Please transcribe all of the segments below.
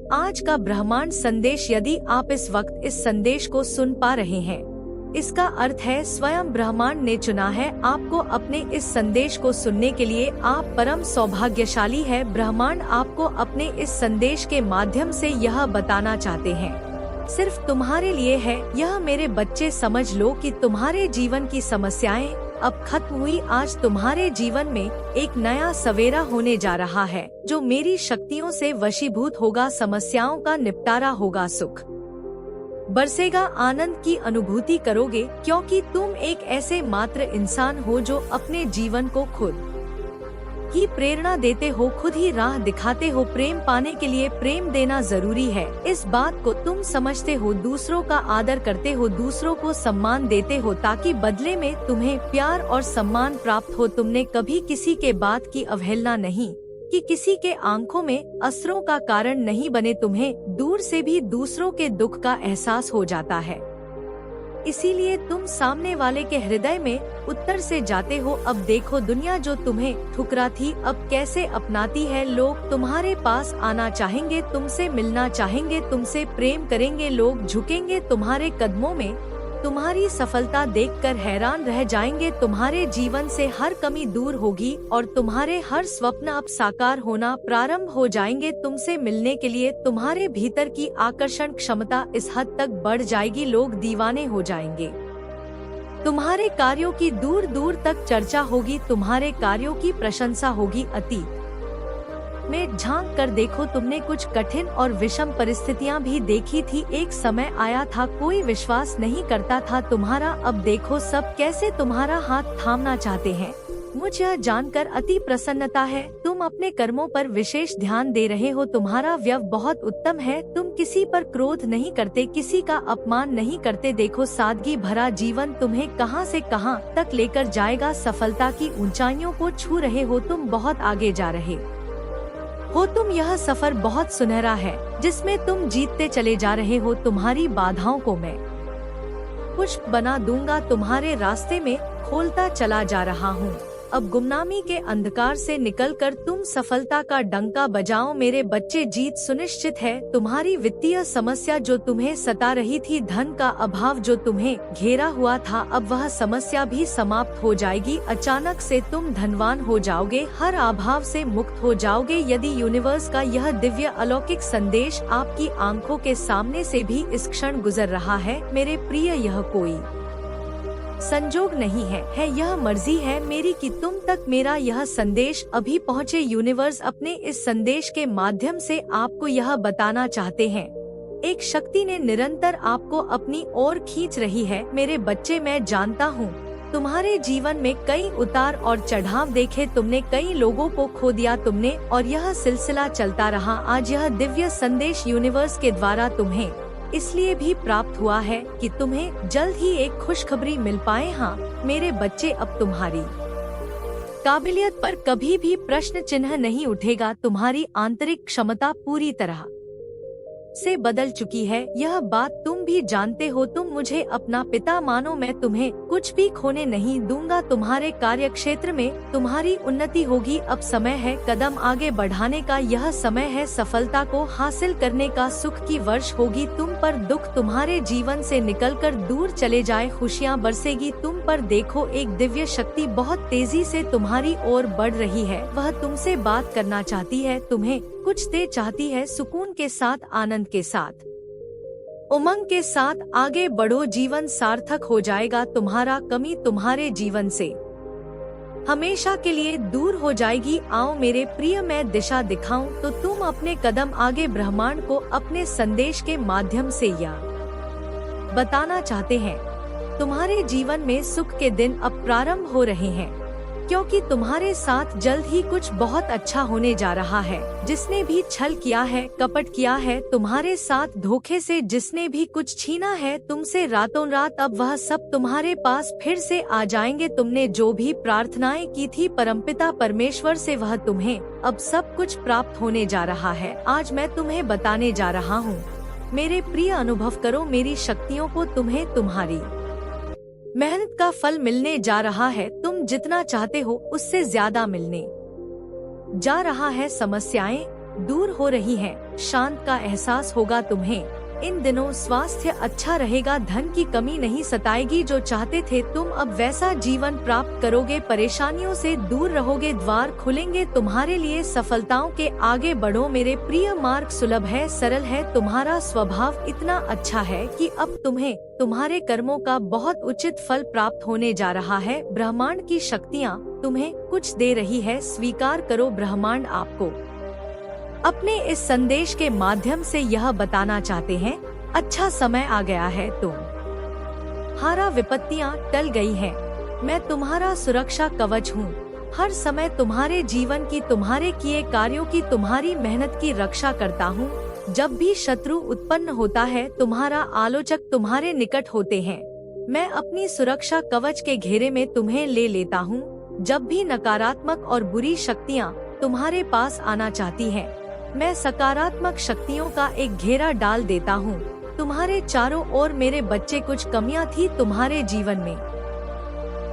आज का ब्रह्मांड संदेश, यदि आप इस वक्त इस संदेश को सुन पा रहे हैं, इसका अर्थ है स्वयं ब्रह्मांड ने चुना है आपको अपने इस संदेश को सुनने के लिए। आप परम सौभाग्यशाली है। ब्रह्मांड आपको अपने इस संदेश के माध्यम से यह बताना चाहते हैं, सिर्फ तुम्हारे लिए है। यह मेरे बच्चे, समझ लो कि तुम्हारे जीवन की समस्याएं अब खत्म हुई। आज तुम्हारे जीवन में एक नया सवेरा होने जा रहा है, जो मेरी शक्तियों से वशीभूत होगा। समस्याओं का निपटारा होगा, सुख बरसेगा, आनंद की अनुभूति करोगे, क्योंकि तुम एक ऐसे मात्र इंसान हो जो अपने जीवन को खुद ही प्रेरणा देते हो, खुद ही राह दिखाते हो। प्रेम पाने के लिए प्रेम देना जरूरी है, इस बात को तुम समझते हो। दूसरों का आदर करते हो, दूसरों को सम्मान देते हो, ताकि बदले में तुम्हें प्यार और सम्मान प्राप्त हो। तुमने कभी किसी के बात की अवहेलना नहीं कि किसी के आंखों में असरों का कारण नहीं बने। तुम्हें दूर से भी दूसरों के दुख का एहसास हो जाता है, इसीलिए तुम सामने वाले के हृदय में उत्तर से जाते हो। अब देखो, दुनिया जो तुम्हें ठुकरा थी अब कैसे अपनाती है। लोग तुम्हारे पास आना चाहेंगे, तुमसे मिलना चाहेंगे, तुमसे प्रेम करेंगे। लोग झुकेंगे तुम्हारे कदमों में, तुम्हारी सफलता देखकर हैरान रह जाएंगे। तुम्हारे जीवन से हर कमी दूर होगी और तुम्हारे हर स्वप्न अब साकार होना प्रारंभ हो जाएंगे। तुमसे मिलने के लिए तुम्हारे भीतर की आकर्षण क्षमता इस हद तक बढ़ जाएगी, लोग दीवाने हो जाएंगे। तुम्हारे कार्यों की दूर दूर तक चर्चा होगी, तुम्हारे कार्यों की प्रशंसा होगी। अतीत में झांक कर देखो, तुमने कुछ कठिन और विषम परिस्थितियां भी देखी थी। एक समय आया था कोई विश्वास नहीं करता था तुम्हारा, अब देखो सब कैसे तुम्हारा हाथ थामना चाहते हैं। मुझे यह जानकर अति प्रसन्नता है। तुम अपने कर्मों पर विशेष ध्यान दे रहे हो, तुम्हारा व्यय बहुत उत्तम है। तुम किसी पर क्रोध नहीं करते, किसी का अपमान नहीं करते। देखो, सादगी भरा जीवन तुम्हें कहां से कहां तक लेकर जाएगा। सफलता की ऊंचाइयों को छू रहे हो, तुम बहुत आगे जा रहे हो। तुम यह सफर बहुत सुनहरा है जिसमें तुम जीतते चले जा रहे हो। तुम्हारी बाधाओं को मैं पुष्प बना दूंगा, तुम्हारे रास्ते में खोलता चला जा रहा हूँ। अब गुमनामी के अंधकार से निकलकर तुम सफलता का डंका बजाओ। मेरे बच्चे, जीत सुनिश्चित है। तुम्हारी वित्तीय समस्या जो तुम्हें सता रही थी, धन का अभाव जो तुम्हें घेरा हुआ था, अब वह समस्या भी समाप्त हो जाएगी। अचानक से तुम धनवान हो जाओगे, हर अभाव से मुक्त हो जाओगे। यदि यूनिवर्स का यह दिव्य अलौकिक संदेश आपकी आंखों के सामने से भी इस क्षण गुजर रहा है, मेरे प्रिय, यह कोई संजोग नहीं है, यह मर्जी है मेरी कि तुम तक मेरा यह संदेश अभी पहुँचे। यूनिवर्स अपने इस संदेश के माध्यम से आपको यह बताना चाहते हैं, एक शक्ति ने निरंतर आपको अपनी ओर खींच रही है। मेरे बच्चे, मैं जानता हूँ तुम्हारे जीवन में कई उतार और चढ़ाव देखे, तुमने कई लोगों को खो दिया तुमने, और यह सिलसिला चलता रहा। आज यह दिव्य संदेश यूनिवर्स के द्वारा तुम्हें इसलिए भी प्राप्त हुआ है कि तुम्हें जल्द ही एक खुशखबरी मिल पाए। हाँ मेरे बच्चे, अब तुम्हारी काबिलियत पर कभी भी प्रश्न चिन्ह नहीं उठेगा। तुम्हारी आंतरिक क्षमता पूरी तरह से बदल चुकी है, यह बात तुम भी जानते हो। तुम मुझे अपना पिता मानो, मैं तुम्हें कुछ भी खोने नहीं दूंगा। तुम्हारे कार्य क्षेत्र में तुम्हारी उन्नति होगी। अब समय है कदम आगे बढ़ाने का, यह समय है सफलता को हासिल करने का। सुख की वर्ष होगी तुम पर, दुख तुम्हारे जीवन से निकलकर दूर चले जाए, खुशियाँ बरसेगी तुम पर। देखो, एक दिव्य शक्ति बहुत तेजी से तुम्हारी ओर बढ़ रही है। वह तुमसे बात करना चाहती है, तुम्हें कुछ दे चाहती है। सुकून के साथ, आनंद के साथ, उमंग के साथ आगे बढ़ो, जीवन सार्थक हो जाएगा। तुम्हारा कमी तुम्हारे जीवन से हमेशा के लिए दूर हो जाएगी। आओ मेरे प्रिय, मैं दिशा दिखाऊं तो तुम अपने कदम आगे ब्रह्मांड को अपने संदेश के माध्यम से यह बताना चाहते हैं, तुम्हारे जीवन में सुख के दिन अब प्रारंभ हो रहे हैं, क्योंकि तुम्हारे साथ जल्द ही कुछ बहुत अच्छा होने जा रहा है। जिसने भी छल किया है, कपट किया है तुम्हारे साथ, धोखे से जिसने भी कुछ छीना है तुमसे रातों रात, अब वह सब तुम्हारे पास फिर से आ जाएंगे। तुमने जो भी प्रार्थनाएं की थी परमपिता परमेश्वर से, वह तुम्हें अब सब कुछ प्राप्त होने जा रहा है। आज मैं तुम्हें बताने जा रहा हूँ, मेरे प्रिय, अनुभव करो मेरी शक्तियों को। तुम्हें तुम्हारी मेहनत का फल मिलने जा रहा है। तुम जितना चाहते हो उससे ज्यादा मिलने जा रहा है। समस्याएं दूर हो रही हैं। शांत का एहसास होगा तुम्हें। इन दिनों स्वास्थ्य अच्छा रहेगा, धन की कमी नहीं सताएगी। जो चाहते थे तुम अब वैसा जीवन प्राप्त करोगे, परेशानियों से दूर रहोगे, द्वार खुलेंगे तुम्हारे लिए सफलताओं के। आगे बढ़ो मेरे प्रिय, मार्ग सुलभ है, सरल है। तुम्हारा स्वभाव इतना अच्छा है कि अब तुम्हें तुम्हारे कर्मों का बहुत उचित फल प्राप्त होने जा रहा है। ब्रह्मांड की शक्तियाँ तुम्हें कुछ दे रही है, स्वीकार करो। ब्रह्मांड आपको अपने इस संदेश के माध्यम से यह बताना चाहते हैं, अच्छा समय आ गया है, तुम हारा विपत्तियां टल गई हैं। मैं तुम्हारा सुरक्षा कवच हूँ। हर समय तुम्हारे जीवन की, तुम्हारे किए कार्यों की, तुम्हारी मेहनत की रक्षा करता हूँ। जब भी शत्रु उत्पन्न होता है, तुम्हारा आलोचक तुम्हारे निकट होते हैं, मैं अपनी सुरक्षा कवच के घेरे में तुम्हें ले लेता हूँ। जब भी नकारात्मक और बुरी शक्तियाँ तुम्हारे पास आना चाहती हैं, मैं सकारात्मक शक्तियों का एक घेरा डाल देता हूँ। तुम्हारे चारों ओर मेरे बच्चे, कुछ कमियां थी तुम्हारे जीवन में,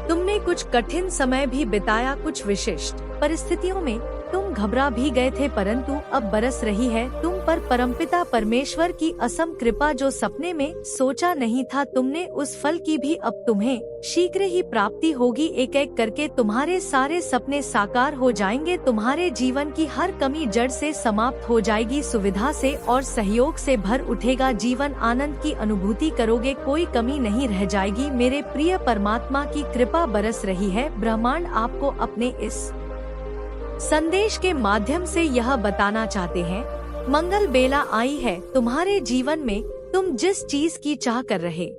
तुमने कुछ कठिन समय भी बिताया, कुछ विशिष्ट परिस्थितियों में तुम घबरा भी गए थे, परंतु अब बरस रही है तुम पर परमपिता परमेश्वर की असम कृपा। जो सपने में सोचा नहीं था तुमने, उस फल की भी अब तुम्हें शीघ्र ही प्राप्ति होगी। एक एक करके तुम्हारे सारे सपने साकार हो जाएंगे। तुम्हारे जीवन की हर कमी जड़ से समाप्त हो जाएगी, सुविधा से और सहयोग से भर उठेगा जीवन। आनंद की अनुभूति करोगे, कोई कमी नहीं रह जाएगी। मेरे प्रिय, परमात्मा की कृपा बरस रही है। ब्रह्मांड आपको अपने इस संदेश के माध्यम से यह बताना चाहते हैं, मंगल बेला आई है। तुम्हारे जीवन में तुम जिस चीज की चाह कर रहे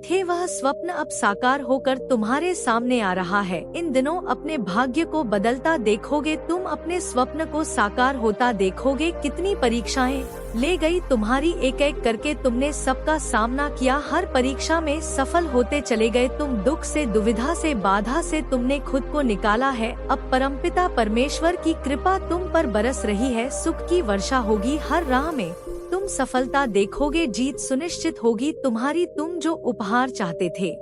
थे, वह स्वप्न अब साकार होकर तुम्हारे सामने आ रहा है। इन दिनों अपने भाग्य को बदलता देखोगे, तुम अपने स्वप्न को साकार होता देखोगे। कितनी परीक्षाएं ले गई तुम्हारी, एक एक करके तुमने सबका सामना किया। हर परीक्षा में सफल होते चले गए तुम। दुख से, दुविधा से, बाधा से तुमने खुद को निकाला है। अब परमपिता परमेश्वर की कृपा तुम पर बरस रही है। सुख की वर्षा होगी, हर राह में तुम सफलता देखोगे, जीत सुनिश्चित होगी तुम्हारी। तुम जो उपहार चाहते थे,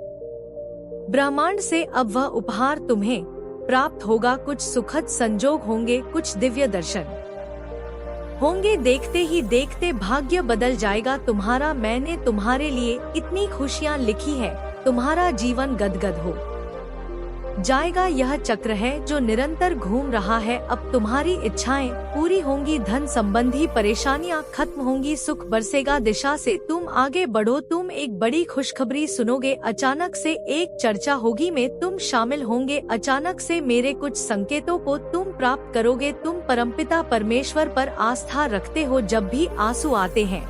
ब्रह्मांड से अब वह उपहार तुम्हें प्राप्त होगा। कुछ सुखद संजोग होंगे, कुछ दिव्य दर्शन होंगे। देखते ही देखते भाग्य बदल जाएगा तुम्हारा। मैंने तुम्हारे लिए इतनी खुशियाँ लिखी है, तुम्हारा जीवन गदगद हो जाएगा। यह चक्र है जो निरंतर घूम रहा है। अब तुम्हारी इच्छाएं पूरी होंगी, धन संबंधी परेशानियां खत्म होंगी, सुख बरसेगा दिशा से। तुम आगे बढ़ो, तुम एक बड़ी खुशखबरी सुनोगे। अचानक से एक चर्चा होगी में तुम शामिल होंगे। अचानक से मेरे कुछ संकेतों को तुम प्राप्त करोगे। तुम परमपिता परमेश्वर पर आस्था रखते हो। जब भी आंसू आते हैं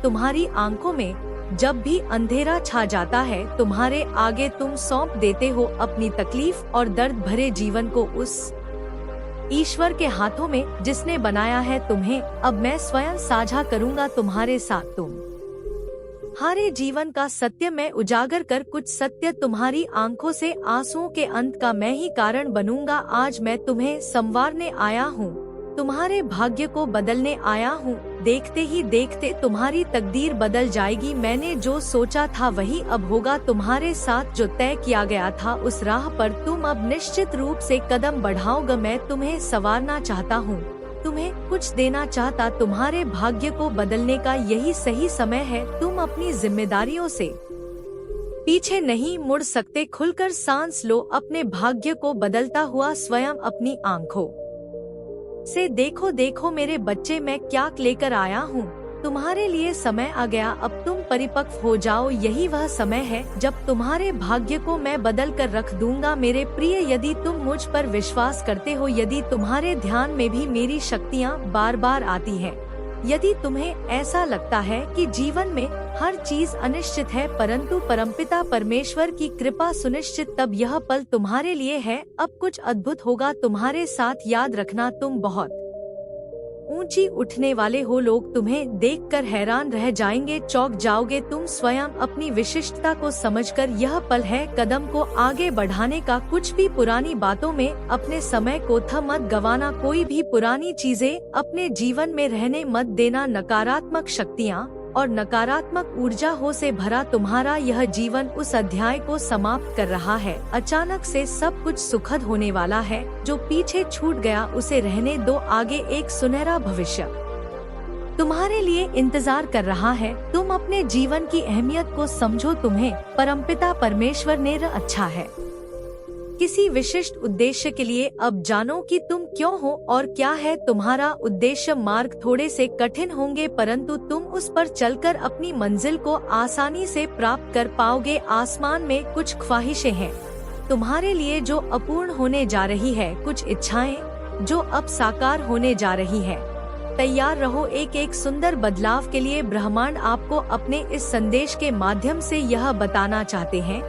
तुम्हारी आंखों में, जब भी अंधेरा छा जाता है तुम्हारे आगे, तुम सौंप देते हो अपनी तकलीफ और दर्द भरे जीवन को उस ईश्वर के हाथों में जिसने बनाया है तुम्हें। अब मैं स्वयं साझा करूंगा तुम्हारे साथ तुम हारे जीवन का सत्य मैं उजागर कर, कुछ सत्य तुम्हारी आंखों से आंसुओं के अंत का मैं ही कारण बनूंगा। आज मैं तुम्हें संवारने आया हूँ, तुम्हारे भाग्य को बदलने आया हूँ। देखते ही देखते तुम्हारी तकदीर बदल जाएगी। मैंने जो सोचा था वही अब होगा तुम्हारे साथ। जो तय किया गया था उस राह पर तुम अब निश्चित रूप से कदम बढ़ाओगे। मैं तुम्हें संवारना चाहता हूँ, तुम्हें कुछ देना चाहता। तुम्हारे भाग्य को बदलने का यही सही समय है। तुम अपनी जिम्मेदारियों से पीछे नहीं मुड़ सकते। खुलकर सांस लो, अपने भाग्य को बदलता हुआ स्वयं अपनी आंखों से देखो। देखो मेरे बच्चे, मैं क्या लेकर आया हूँ तुम्हारे लिए। समय आ गया, अब तुम परिपक्व हो जाओ। यही वह समय है जब तुम्हारे भाग्य को मैं बदल कर रख दूंगा। मेरे प्रिय, यदि तुम मुझ पर विश्वास करते हो, यदि तुम्हारे ध्यान में भी मेरी शक्तियाँ बार बार आती हैं, यदि तुम्हें ऐसा लगता है कि जीवन में हर चीज अनिश्चित है परंतु परमपिता परमेश्वर की कृपा सुनिश्चित, तब यह पल तुम्हारे लिए है। अब कुछ अद्भुत होगा तुम्हारे साथ। याद रखना, तुम बहुत ऊंची उठने वाले हो। लोग तुम्हें देखकर हैरान रह जाएंगे, चौंक जाओगे तुम स्वयं अपनी विशिष्टता को समझकर। यह पल है कदम को आगे बढ़ाने का। कुछ भी पुरानी बातों में अपने समय को मत गवाना। कोई भी पुरानी चीजें अपने जीवन में रहने मत देना। नकारात्मक शक्तियाँ और नकारात्मक ऊर्जा हो से भरा तुम्हारा यह जीवन उस अध्याय को समाप्त कर रहा है। अचानक से सब कुछ सुखद होने वाला है। जो पीछे छूट गया उसे रहने दो, आगे एक सुनहरा भविष्य तुम्हारे लिए इंतजार कर रहा है। तुम अपने जीवन की अहमियत को समझो, तुम्हें परमपिता परमेश्वर ने अच्छा है। किसी विशिष्ट उद्देश्य के लिए अब जानो कि तुम क्यों हो और क्या है तुम्हारा उद्देश्य। मार्ग थोड़े से कठिन होंगे परंतु तुम उस पर चलकर अपनी मंजिल को आसानी से प्राप्त कर पाओगे। आसमान में कुछ ख्वाहिशें हैं तुम्हारे लिए जो अपूर्ण होने जा रही है, कुछ इच्छाएं जो अब साकार होने जा रही है। तैयार रहो एक सुंदर बदलाव के लिए। ब्रह्मांड आपको अपने इस संदेश के माध्यम से यह बताना चाहते हैं,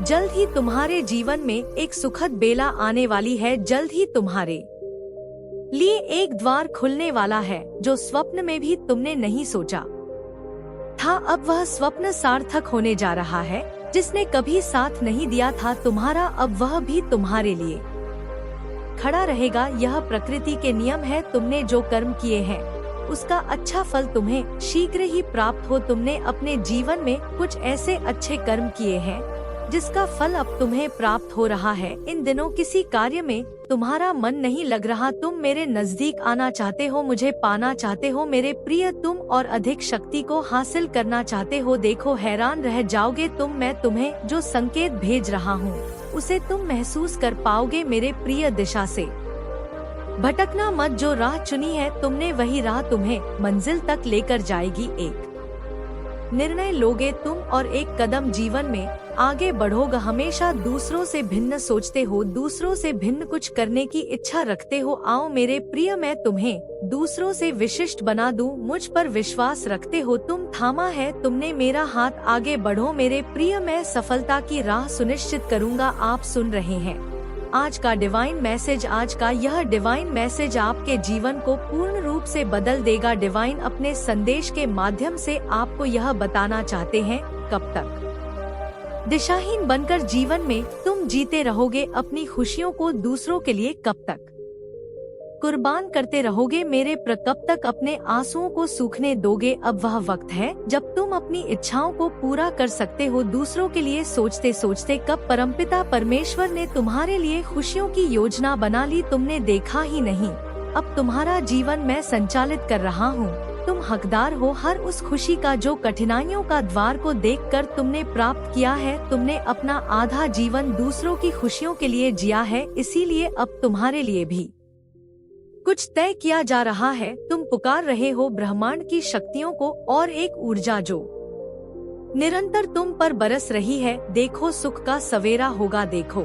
जल्द ही तुम्हारे जीवन में एक सुखद बेला आने वाली है। जल्द ही तुम्हारे लिए एक द्वार खुलने वाला है जो स्वप्न में भी तुमने नहीं सोचा था। अब वह स्वप्न सार्थक होने जा रहा है। जिसने कभी साथ नहीं दिया था तुम्हारा, अब वह भी तुम्हारे लिए खड़ा रहेगा। यह प्रकृति के नियम है। तुमने जो कर्म किए हैं उसका अच्छा फल तुम्हें शीघ्र ही प्राप्त हो। तुमने अपने जीवन में कुछ ऐसे अच्छे कर्म किए हैं जिसका फल अब तुम्हें प्राप्त हो रहा है। इन दिनों किसी कार्य में तुम्हारा मन नहीं लग रहा। तुम मेरे नजदीक आना चाहते हो, मुझे पाना चाहते हो मेरे प्रिय, तुम और अधिक शक्ति को हासिल करना चाहते हो। देखो, हैरान रह जाओगे तुम। मैं तुम्हें जो संकेत भेज रहा हूँ उसे तुम महसूस कर पाओगे मेरे प्रिय। दिशा से भटकना मत। जो राह चुनी है तुमने वही राह तुम्हें मंजिल तक लेकर जाएगी। एक निर्णय लोगे तुम और एक कदम जीवन में आगे बढ़ोगे। हमेशा दूसरों से भिन्न सोचते हो, दूसरों से भिन्न कुछ करने की इच्छा रखते हो। आओ मेरे प्रिय, मैं तुम्हें दूसरों से विशिष्ट बना दूं। मुझ पर विश्वास रखते हो तुम, थामा है तुमने मेरा हाथ। आगे बढ़ो मेरे प्रिय, मैं सफलता की राह सुनिश्चित करूंगा। आप सुन रहे हैं आज का डिवाइन मैसेज। आज का यह डिवाइन मैसेज आपके जीवन को पूर्ण रूप से बदल देगा। डिवाइन अपने संदेश के माध्यम से आपको यह बताना चाहते हैं, कब तक दिशाहीन बनकर जीवन में तुम जीते रहोगे। अपनी खुशियों को दूसरों के लिए कब तक कुर्बान करते रहोगे मेरे कब तक अपने आंसुओं को सूखने दोगे। अब वह वक्त है जब तुम अपनी इच्छाओं को पूरा कर सकते हो। दूसरों के लिए सोचते सोचते कब परमपिता परमेश्वर ने तुम्हारे लिए खुशियों की योजना बना ली, तुमने देखा ही नहीं। अब तुम्हारा जीवन मैं संचालित कर रहा हूँ। तुम हकदार हो हर उस खुशी का जो कठिनाइयों का द्वार को देखकर तुमने प्राप्त किया है। तुमने अपना आधा जीवन दूसरों की खुशियों के लिए जिया है, इसीलिए अब तुम्हारे लिए भी कुछ तय किया जा रहा है। तुम पुकार रहे हो ब्रह्मांड की शक्तियों को और एक ऊर्जा जो निरंतर तुम पर बरस रही है। देखो, सुख का सवेरा होगा। देखो,